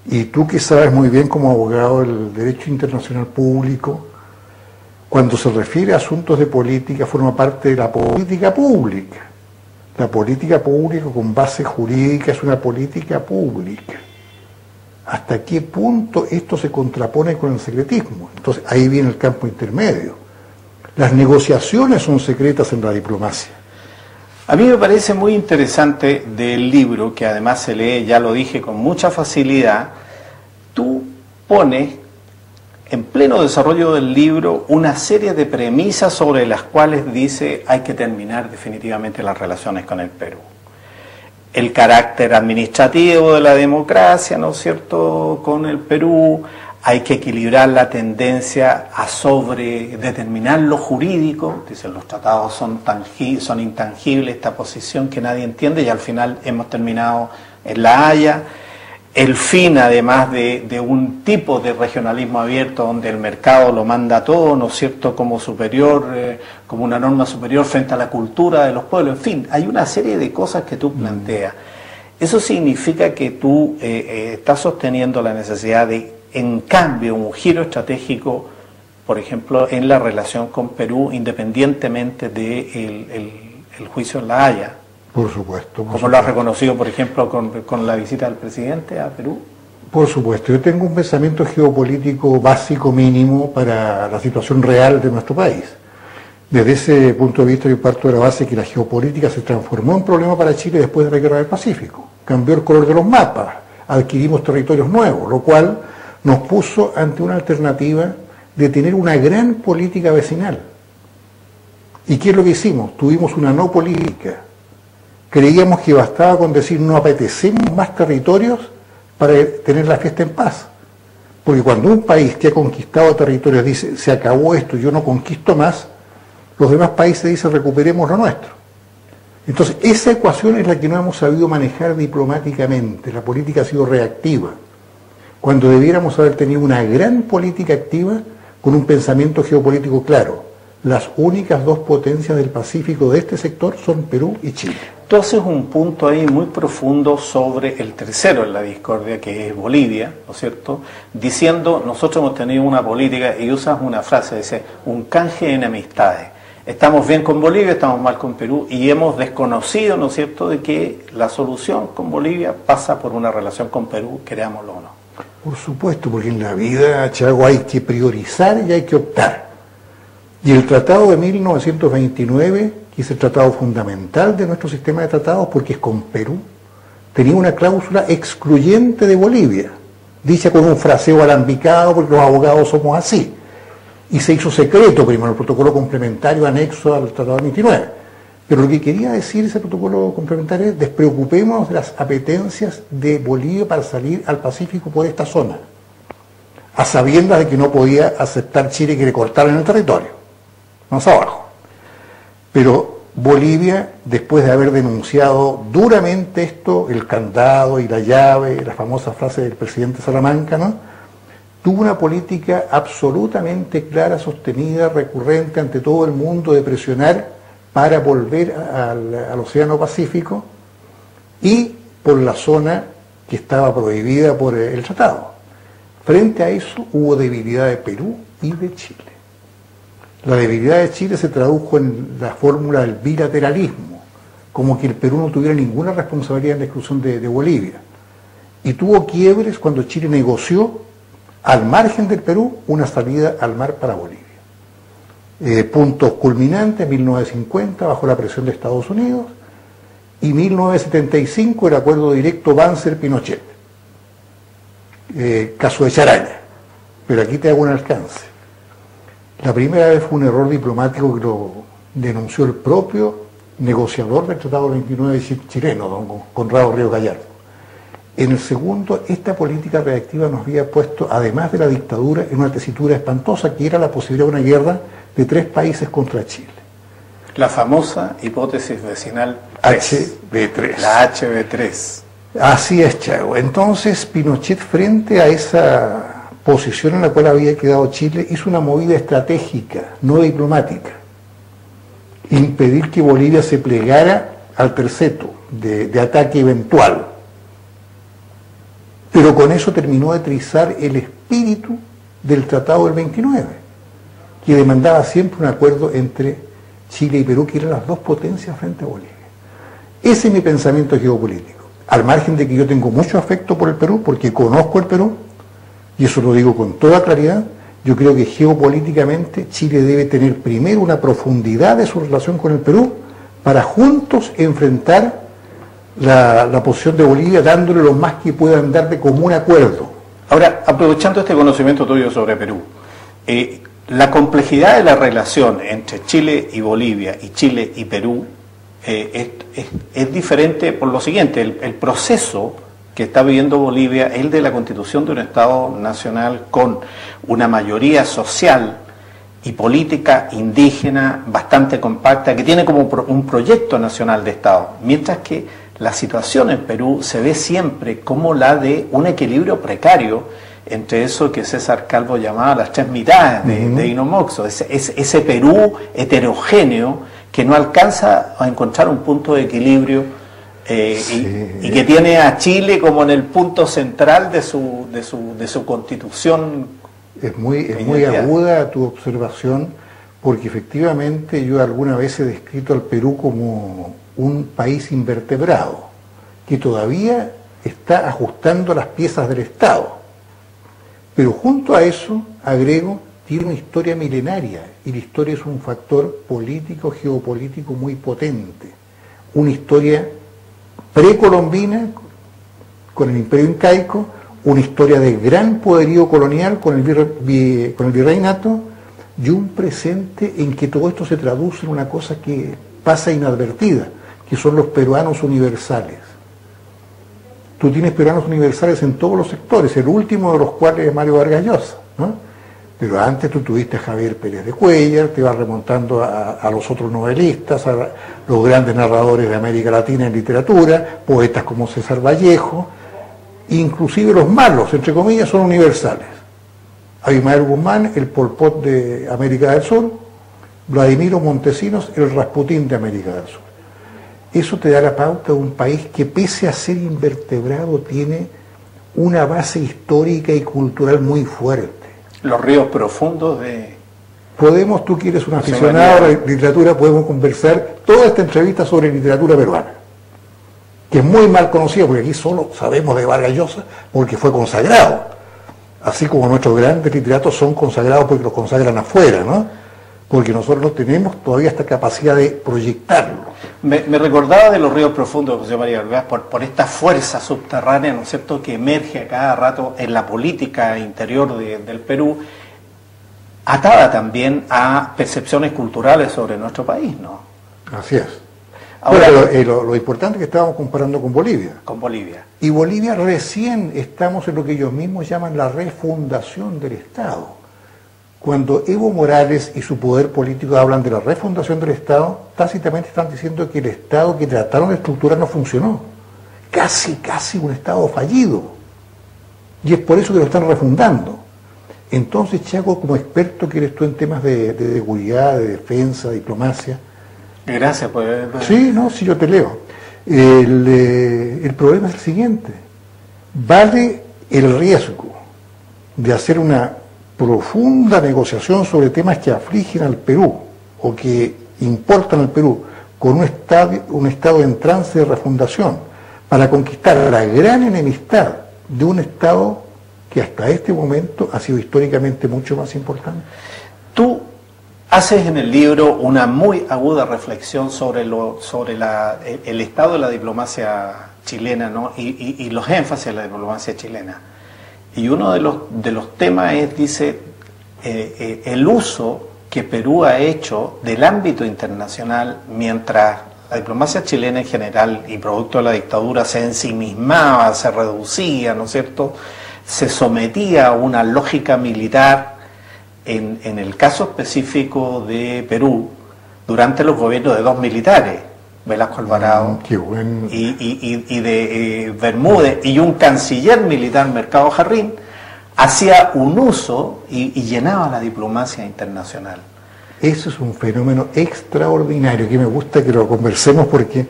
Y tú que sabes muy bien como abogado del derecho internacional público, cuando se refiere a asuntos de política, forma parte de la política pública. La política pública con base jurídica es una política pública. ¿Hasta qué punto esto se contrapone con el secretismo? Entonces ahí viene el campo intermedio. Las negociaciones son secretas en la diplomacia. A mí me parece muy interesante del libro, que además se lee, ya lo dije, con mucha facilidad. Tú pones en pleno desarrollo del libro una serie de premisas sobre las cuales dice hay que terminar definitivamente las relaciones con el Perú. El carácter administrativo de la democracia, ¿no es cierto?, con el Perú. Hay que equilibrar la tendencia a sobredeterminar lo jurídico. Dicen, los tratados son intangibles, esta posición que nadie entiende, y al final hemos terminado en La Haya. El fin, además, de un tipo de regionalismo abierto donde el mercado lo manda todo, ¿no es cierto?, como superior, como una norma superior frente a la cultura de los pueblos. En fin, hay una serie de cosas que tú planteas. Eso significa que tú estás sosteniendo la necesidad de, en cambio, un giro estratégico, por ejemplo, en la relación con Perú, independientemente del juicio en La Haya. Por supuesto. Como lo has reconocido, por ejemplo, con la visita del presidente a Perú. Por supuesto. Yo tengo un pensamiento geopolítico básico mínimo para la situación real de nuestro país. Desde ese punto de vista yo parto de la base que la geopolítica se transformó en problema para Chile después de la Guerra del Pacífico. Cambió el color de los mapas, adquirimos territorios nuevos, lo cual nos puso ante una alternativa de tener una gran política vecinal. ¿Y qué es lo que hicimos? Tuvimos una no política. Creíamos que bastaba con decir no apetecemos más territorios para tener la fiesta en paz. Porque cuando un país que ha conquistado territorios dice se acabó esto, yo no conquisto más, los demás países dicen recuperemos lo nuestro. Entonces esa ecuación es la que no hemos sabido manejar diplomáticamente. La política ha sido reactiva, cuando debiéramos haber tenido una gran política activa con un pensamiento geopolítico claro. Las únicas dos potencias del Pacífico de este sector son Perú y Chile. Tú haces un punto ahí muy profundo sobre el tercero en la discordia, que es Bolivia, ¿no es cierto?, diciendo, nosotros hemos tenido una política, y usas una frase, dice, un canje de enemistades. Estamos bien con Bolivia, estamos mal con Perú, y hemos desconocido, ¿no es cierto?, de que la solución con Bolivia pasa por una relación con Perú, creámoslo o no. Por supuesto, porque en la vida, Chago, hay que priorizar y hay que optar. Y el Tratado de 1929, que es el tratado fundamental de nuestro sistema de tratados, porque es con Perú, tenía una cláusula excluyente de Bolivia, dicha con un fraseo alambicado, porque los abogados somos así. Y se hizo secreto primero el protocolo complementario anexo al Tratado de 29. Pero lo que quería decir ese protocolo complementario es despreocupémonos de las apetencias de Bolivia para salir al Pacífico por esta zona, a sabiendas de que no podía aceptar Chile que le cortaran el territorio, más abajo. Pero Bolivia, después de haber denunciado duramente esto, el candado y la llave, la famosa frase del presidente Salamanca, ¿no?, tuvo una política absolutamente clara, sostenida, recurrente ante todo el mundo de presionar para volver al Océano Pacífico y por la zona que estaba prohibida por el tratado. Frente a eso hubo debilidad de Perú y de Chile. La debilidad de Chile se tradujo en la fórmula del bilateralismo, como que el Perú no tuviera ninguna responsabilidad en la exclusión de Bolivia. Y tuvo quiebres cuando Chile negoció, al margen del Perú, una salida al mar para Bolivia. Puntos culminantes, 1950, bajo la presión de Estados Unidos, y 1975, el acuerdo directo Banzer-Pinochet. Caso de Charaña. Pero aquí te hago un alcance. La primera vez fue un error diplomático que lo denunció el propio negociador del Tratado 29 chileno, don Conrado Ríos Gallardo. En el segundo, esta política reactiva nos había puesto, además de la dictadura, en una tesitura espantosa, que era la posibilidad de una guerra de 3 países contra Chile. La famosa hipótesis vecinal HB3. La HB3. Así es, Chago. Entonces, Pinochet, frente a esa posición en la cual había quedado Chile, hizo una movida estratégica, no diplomática. Impedir que Bolivia se plegara al terceto de ataque eventual. Pero con eso terminó de trizar el espíritu del Tratado del 29, que demandaba siempre un acuerdo entre Chile y Perú, que eran las dos potencias frente a Bolivia. Ese es mi pensamiento geopolítico. Al margen de que yo tengo mucho afecto por el Perú, porque conozco el Perú, y eso lo digo con toda claridad, yo creo que geopolíticamente Chile debe tener primero una profundidad de su relación con el Perú para juntos enfrentar la posición de Bolivia, dándole lo más que puedan dar de común acuerdo. Ahora, aprovechando este conocimiento tuyo sobre Perú, la complejidad de la relación entre Chile y Bolivia y Chile y Perú es diferente por lo siguiente: el proceso que está viviendo Bolivia es el de la constitución de un Estado nacional con una mayoría social y política indígena bastante compacta, que tiene como un proyecto nacional de Estado, mientras que la situación en Perú se ve siempre como la de un equilibrio precario entre eso que César Calvo llamaba las tres mitades de Inomoxo, ese Perú heterogéneo que no alcanza a encontrar un punto de equilibrio y que tiene a Chile como en el punto central de su constitución. Es muy aguda tu observación, porque efectivamente yo alguna vez he descrito al Perú como un país invertebrado, que todavía está ajustando las piezas del Estado. Pero junto a eso, agrego, tiene una historia milenaria, y la historia es un factor político, geopolítico muy potente. Una historia precolombina, con el Imperio Incaico, una historia de gran poderío colonial con el virreinato, y un presente en que todo esto se traduce en una cosa que pasa inadvertida, que son los peruanos universales. Tú tienes peruanos universales en todos los sectores, el último de los cuales es Mario Vargas Llosa, ¿no? Pero antes tú tuviste a Javier Pérez de Cuéllar, te vas remontando a los otros novelistas, a los grandes narradores de América Latina en literatura, poetas como César Vallejo, inclusive los malos, entre comillas, son universales. Abimael Guzmán, el Pol Pot de América del Sur, Vladimiro Montesinos, el Rasputín de América del Sur. Eso te da la pauta de un país que, pese a ser invertebrado, tiene una base histórica y cultural muy fuerte. Los ríos profundos de... Tú que eres un aficionado a la literatura, podemos conversar toda esta entrevista sobre literatura peruana, que es muy mal conocida, porque aquí solo sabemos de Vargas Llosa porque fue consagrado, así como nuestros grandes literatos son consagrados porque los consagran afuera, ¿no? Porque nosotros no tenemos todavía esta capacidad de proyectarlo. Me recordaba de los ríos profundos, José María Olvera, por esta fuerza subterránea, ¿no es cierto?, que emerge a cada rato en la política interior del Perú, atada también a percepciones culturales sobre nuestro país, ¿no? Así es. Ahora, lo importante es que estábamos comparando con Bolivia. Con Bolivia. Y Bolivia recién estamos en lo que ellos mismos llaman la refundación del Estado. Cuando Evo Morales y su poder político hablan de la refundación del Estado, tácitamente están diciendo que el Estado que trataron de estructurar no funcionó. Casi un Estado fallido. Y es por eso que lo están refundando. Entonces, Chaco, como experto que eres tú en temas de seguridad, de defensa, diplomacia... Gracias, pues... Sí, no, sí, yo te leo. El problema es el siguiente. ¿Vale el riesgo de hacer una profunda negociación sobre temas que afligen al Perú o que importan al Perú con un Estado en trance de refundación para conquistar la gran enemistad de un Estado que hasta este momento ha sido históricamente mucho más importante? Tú haces en el libro una muy aguda reflexión sobre el estado de la diplomacia chilena, ¿no? y los énfasis de la diplomacia chilena. Y uno de los temas es, dice, el uso que Perú ha hecho del ámbito internacional mientras la diplomacia chilena en general y producto de la dictadura se ensimismaba, se reducía, ¿no es cierto?, se sometía a una lógica militar. En el caso específico de Perú, durante los gobiernos de dos militares, Velasco Alvarado y de Bermúdez, y un canciller militar, Mercado Jarrín, hacía un uso y llenaba la diplomacia internacional. Eso es un fenómeno extraordinario que me gusta que lo conversemos, porque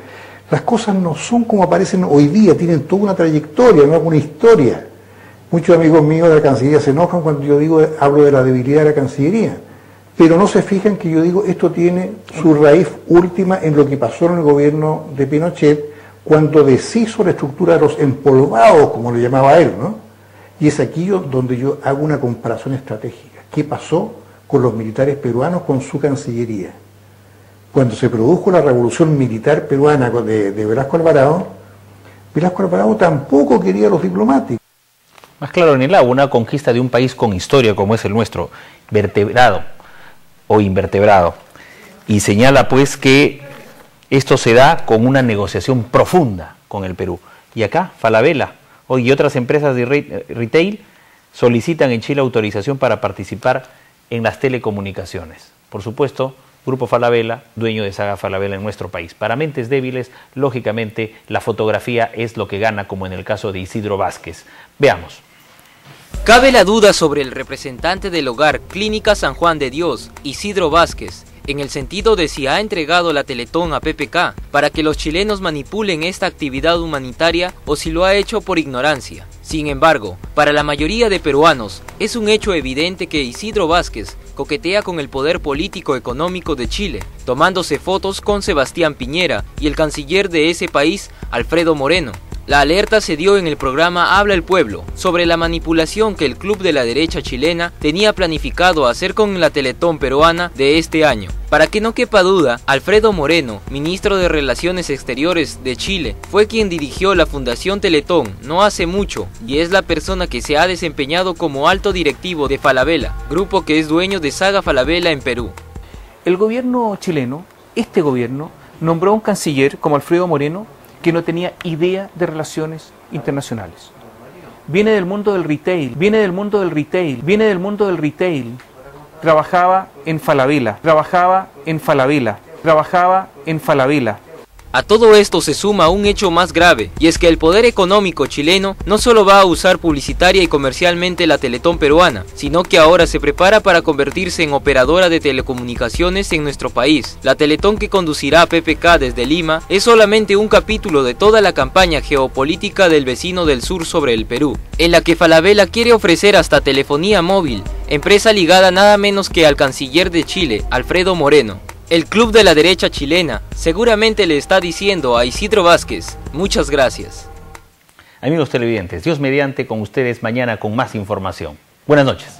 las cosas no son como aparecen hoy día, tienen toda una trayectoria, no una historia. Muchos amigos míos de la Cancillería se enojan cuando yo hablo de la debilidad de la Cancillería, pero no se fijan que yo digo esto tiene su raíz última en lo que pasó en el gobierno de Pinochet cuando deshizo la estructura de los empolvados, como le llamaba él, ¿no? Y es aquí donde yo hago una comparación estratégica. ¿Qué pasó con los militares peruanos con su Cancillería? Cuando se produjo la revolución militar peruana de Velasco Alvarado, Velasco Alvarado tampoco quería a los diplomáticos. Más claro en el agua, una conquista de un país con historia como es el nuestro, vertebrado o invertebrado. Y señala pues que esto se da con una negociación profunda con el Perú. Y acá, Falabella y otras empresas de retail solicitan en Chile autorización para participar en las telecomunicaciones. Por supuesto, Grupo Falabella, dueño de Saga Falabella en nuestro país. Para mentes débiles, lógicamente, la fotografía es lo que gana, como en el caso de Isidro Vázquez. Veamos. Cabe la duda sobre el representante del hogar Clínica San Juan de Dios, Isidro Vázquez, en el sentido de si ha entregado la Teletón a PPK para que los chilenos manipulen esta actividad humanitaria o si lo ha hecho por ignorancia. Sin embargo, para la mayoría de peruanos, es un hecho evidente que Isidro Vázquez coquetea con el poder político-económico de Chile, tomándose fotos con Sebastián Piñera y el canciller de ese país, Alfredo Moreno. La alerta se dio en el programa Habla el Pueblo sobre la manipulación que el club de la derecha chilena tenía planificado hacer con la Teletón peruana de este año. Para que no quepa duda, Alfredo Moreno, ministro de Relaciones Exteriores de Chile, fue quien dirigió la Fundación Teletón no hace mucho y es la persona que se ha desempeñado como alto directivo de Falabella, grupo que es dueño de Saga Falabella en Perú. El gobierno chileno, este gobierno, nombró a un canciller como Alfredo Moreno que no tenía idea de relaciones internacionales. Viene del mundo del retail, trabajaba en Falabella. A todo esto se suma un hecho más grave, y es que el poder económico chileno no solo va a usar publicitaria y comercialmente la Teletón peruana, sino que ahora se prepara para convertirse en operadora de telecomunicaciones en nuestro país. La Teletón que conducirá PPK desde Lima es solamente un capítulo de toda la campaña geopolítica del vecino del sur sobre el Perú, en la que Falabella quiere ofrecer hasta telefonía móvil, empresa ligada nada menos que al canciller de Chile, Alfredo Moreno. El club de la derecha chilena seguramente le está diciendo a Isidro Vázquez, muchas gracias. Amigos televidentes, Dios mediante con ustedes mañana con más información. Buenas noches.